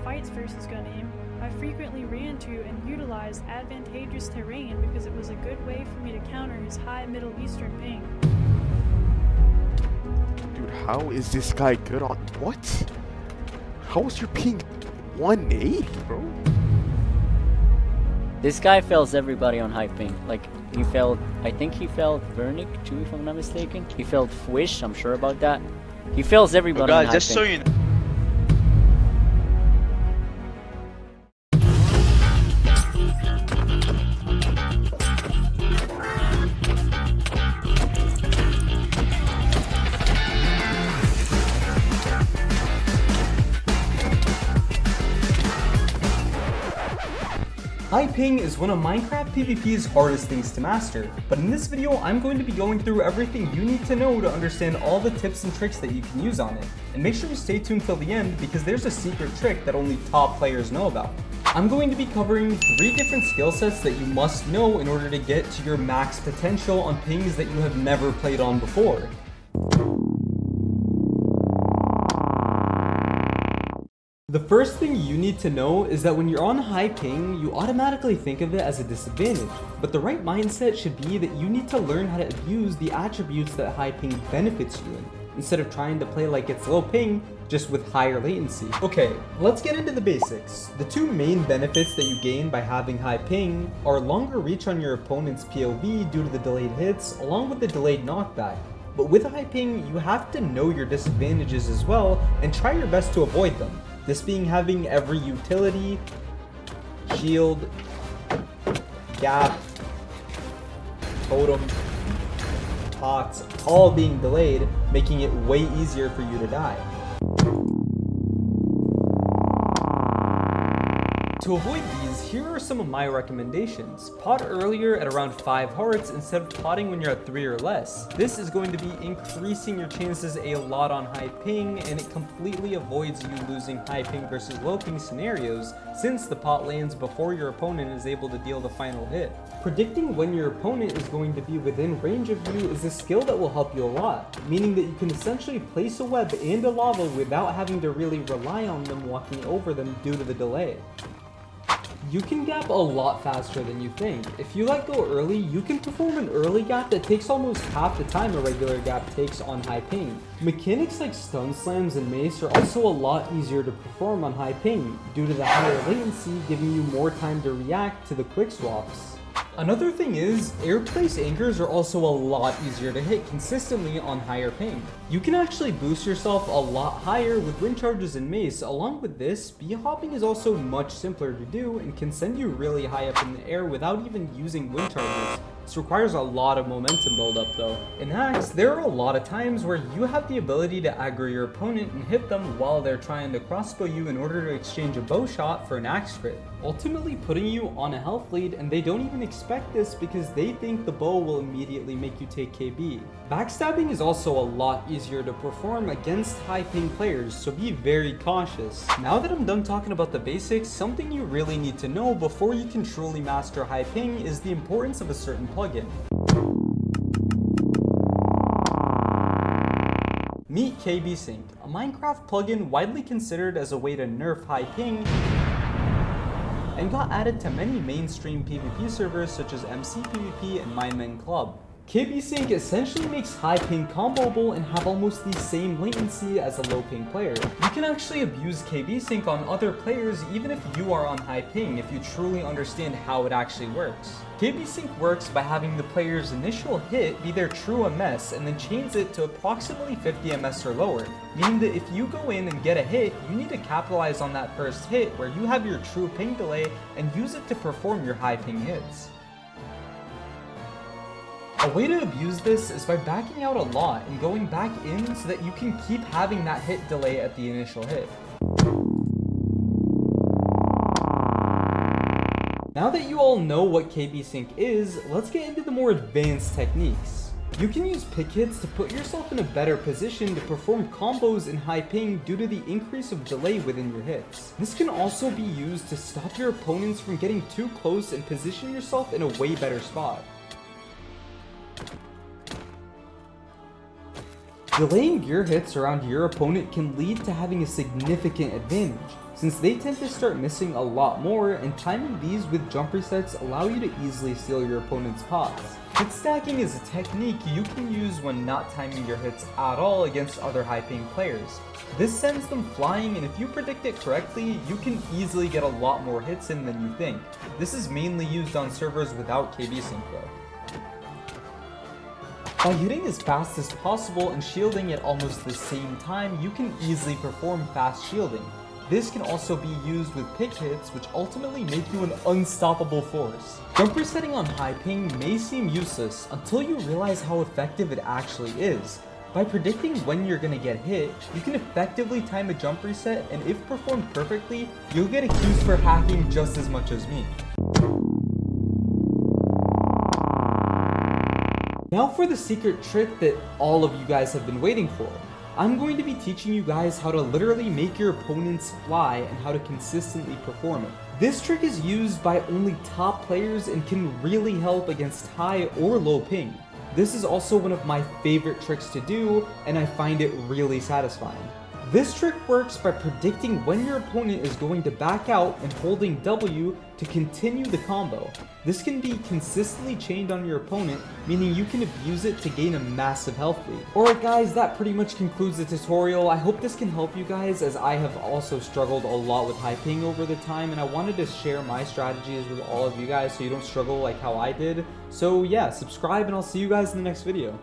fights versus gun aim, I frequently ran to and utilized advantageous terrain because it was a good way for me to counter his high Middle Eastern ping. Dude, how is this guy good on what? How is your ping 180, bro? This guy fails everybody on high ping. Like, he failed, I think he failed Vernick too, if I'm not mistaken. He failed Fwish, I'm sure about that. He fails everybody on high Guys, just ping. so you know. High ping is one of Minecraft PvP's hardest things to master, but in this video I'm going to be going through everything you need to know to understand all the tips and tricks that you can use on it. And make sure you stay tuned till the end because there's a secret trick that only top players know about. I'm going to be covering 3 different skill sets that you must know in order to get to your max potential on pings that you have never played on before. The first thing you need to know is that when you're on high ping, you automatically think of it as a disadvantage. But the right mindset should be that you need to learn how to abuse the attributes that high ping benefits you in, instead of trying to play like it's low ping, just with higher latency. Okay, let's get into the basics. The 2 main benefits that you gain by having high ping are longer reach on your opponent's POV due to the delayed hits, along with the delayed knockback. But with high ping, you have to know your disadvantages as well and try your best to avoid them. This being having every utility, shield, gap, totem, pots, all being delayed, making it way easier for you to die. To avoid these, here are some of my recommendations. Pot earlier at around 5 hearts instead of potting when you're at 3 or less. This is going to be increasing your chances a lot on high ping, and it completely avoids you losing high ping versus low ping scenarios since the pot lands before your opponent is able to deal the final hit. Predicting when your opponent is going to be within range of you is a skill that will help you a lot, meaning that you can essentially place a web and a lava without having to really rely on them walking over them due to the delay. You can gap a lot faster than you think. If you let go early, you can perform an early gap that takes almost half the time a regular gap takes on high ping. Mechanics like stun slams and mace are also a lot easier to perform on high ping, due to the higher latency giving you more time to react to the quick swaps. Another thing is, air place anchors are also a lot easier to hit consistently on higher ping. You can actually boost yourself a lot higher with wind charges and mace. Along with this, bee hopping is also much simpler to do and can send you really high up in the air without even using wind charges. This requires a lot of momentum buildup though. In Axe, there are a lot of times where you have the ability to aggro your opponent and hit them while they're trying to crossbow you in order to exchange a bow shot for an axe crit, ultimately putting you on a health lead, and they don't even expect this because they think the bow will immediately make you take KB. Backstabbing is also a lot easier to perform against high ping players, so be very cautious. Now that I'm done talking about the basics, something you really need to know before you can truly master high ping is the importance of a certain plugin. Meet KBSync, a Minecraft plugin widely considered as a way to nerf high ping and got added to many mainstream PvP servers such as MC PvP and MineMen Club. KBSync essentially makes high ping comboable and have almost the same latency as a low ping player. You can actually abuse KBSync on other players even if you are on high ping if you truly understand how it actually works. KBSync works by having the player's initial hit be their true MS and then chains it to approximately 50 MS or lower, meaning that if you go in and get a hit, you need to capitalize on that first hit where you have your true ping delay and use it to perform your high ping hits. A way to abuse this is by backing out a lot and going back in so that you can keep having that hit delay at the initial hit. Now that you all know what KBSync is, let's get into the more advanced techniques. You can use pick hits to put yourself in a better position to perform combos in high ping due to the increase of delay within your hits. This can also be used to stop your opponents from getting too close and position yourself in a way better spot. Delaying gear hits around your opponent can lead to having a significant advantage, since they tend to start missing a lot more, and timing these with jump resets allow you to easily steal your opponent's pods. Hit stacking is a technique you can use when not timing your hits at all against other high ping players. This sends them flying, and if you predict it correctly, you can easily get a lot more hits in than you think. This is mainly used on servers without KBSync though. By hitting as fast as possible and shielding at almost the same time, you can easily perform fast shielding. This can also be used with pick hits, which ultimately make you an unstoppable force. Jump resetting on high ping may seem useless until you realize how effective it actually is. By predicting when you're gonna get hit, you can effectively time a jump reset, and if performed perfectly, you'll get accused for hacking just as much as me. Now for the secret trick that all of you guys have been waiting for. I'm going to be teaching you guys how to literally make your opponents fly and how to consistently perform it. This trick is used by only top players and can really help against high or low ping. This is also one of my favorite tricks to do, and I find it really satisfying. This trick works by predicting when your opponent is going to back out and holding W to continue the combo. This can be consistently chained on your opponent, meaning you can abuse it to gain a massive health lead. Alright guys, that pretty much concludes the tutorial. I hope this can help you guys, as I have also struggled a lot with high ping over the time, and I wanted to share my strategies with all of you guys so you don't struggle like how I did. So yeah, subscribe and I'll see you guys in the next video.